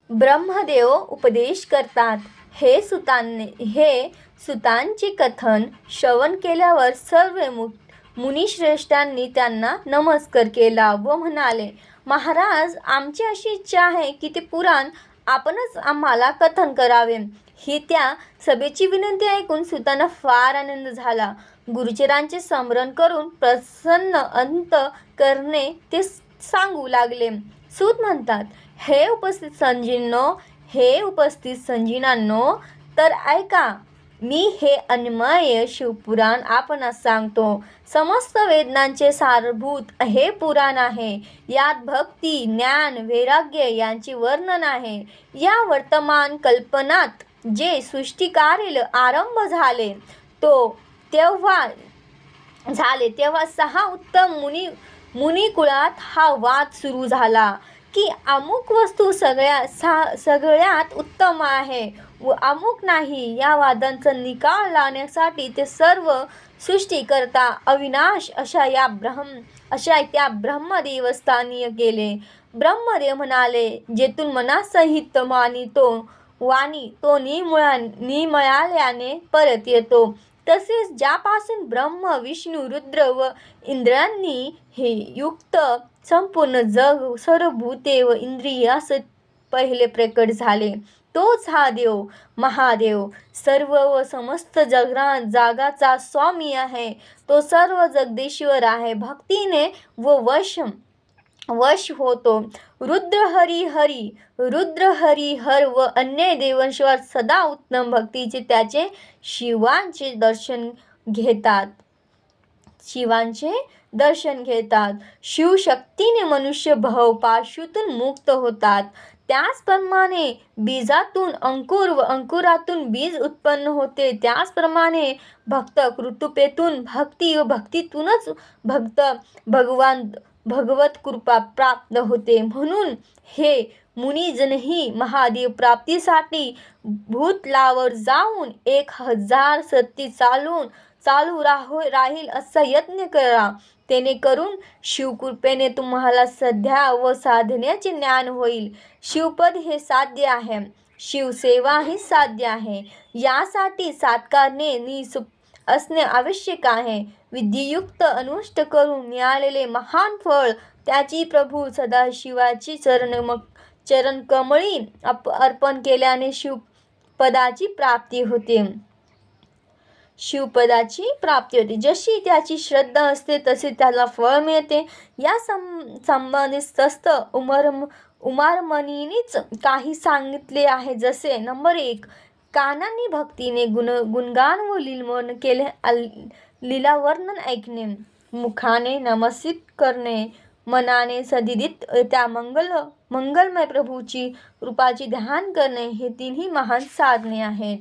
ब्रह्मदेव उपदेश करतात. हे सुतांचे कथन श्रवण केल्यावर सर्व मुनिश्रेष्ठांनी त्यांना नमस्कार केला व म्हणाले, महाराज, आमची अशी इच्छा आहे की ते पुराण आपणच आम्हाला कथन करावे. ही त्या सभेची विनंती ऐकून सुतांना फार आनंद झाला. गुरुचरांचे स्मरण करून प्रसन्न अंत करणे ते सांगू लागले. सूत म्हणतात, हे उपस्थित संजीनांनो, तर ऐका, मी हे अन्मय शिवपुराण आपणास सांगतो. समस्त वेदांचे सारभूत हे पुराण आहे. यात भक्ती, ज्ञान, वैराग्य यांचे वर्णन आहे. या वर्तमान कल्पनात जे सृष्टिकार्य आरंभ झाले तेव्हा 6 उत्तम मुनिकुळात हा वाद सुरू झाला की अमुक वस्तू सगळ्यात उत्तम आहे व अमुक नाही. या वादांचा निकाल लावण्यासाठी ते सर्व सृष्टीकर्ता अविनाश अशा त्या ब्रह्मदेवस्थानी गेले. ब्रह्मदेव म्हणाले, जेथून मनासहित वाणी तो निमिळाल्याने परत येतो, तसेच ज्यापासून ब्रह्म, विष्णू, रुद्र व इंद्रांनी हे युक्त संपूर्ण जग, सर्व भूते व इंद्रिय पहिले प्रकट झाले, तोच हा देव, महादेव, सर्व व समस्त जगाचा स्वामी आहे. तो सर्व जगदीश्वर आहे. भक्तीने वश होतो. रुद्र हरी हर व अन्य देवांशिवाय सदा उत्तम भक्तीचे त्याचे शिवांचे दर्शन घेतात. शिवशक्तीने मनुष्य भवपाशातून मुक्त होतात. त्याचप्रमाणे बीजातून अंकुर व अंकुरातून बीज उत्पन्न होते. त्याचप्रमाणे भक्त कृपेतून भक्ती व भक्तीतूनच भगवत कृपा प्राप्त होते. म्हणून हे मुनिजनही महादेव प्राप्तीसाठी भूतलावर जाऊन 1000 सती चालू राहील असा यत्न करा. जेणेकरून शिवकृपेने तुम्हाला सध्या व साधनेचे ज्ञान होईल. शिवपद हे साध्य आहे, शिवसेवा ही साध्य आहे. यासाठी सात्कारणे असणे आवश्यक आहे. विधियुक्त अनुष्ठ करून मिळालेले महान फळ त्याची प्रभू सदाशिवाची चरणकमळी अर्पण केल्याने शिवपदाची प्राप्ती होते. जशी त्याची श्रद्धा असते तसे त्याला फळ मिळते. या संबंधित उमारमणींनीच काही सांगितले आहे. जसे नंबर 1, कानांनी भक्तीने गुणगान व लीलावर्णन ऐकणे, मुखाने नमस्कृत करणे, मनाने सदित त्या मंगलमय प्रभूची रूपाची ध्यान करणे, हे 3 महान साधने आहेत.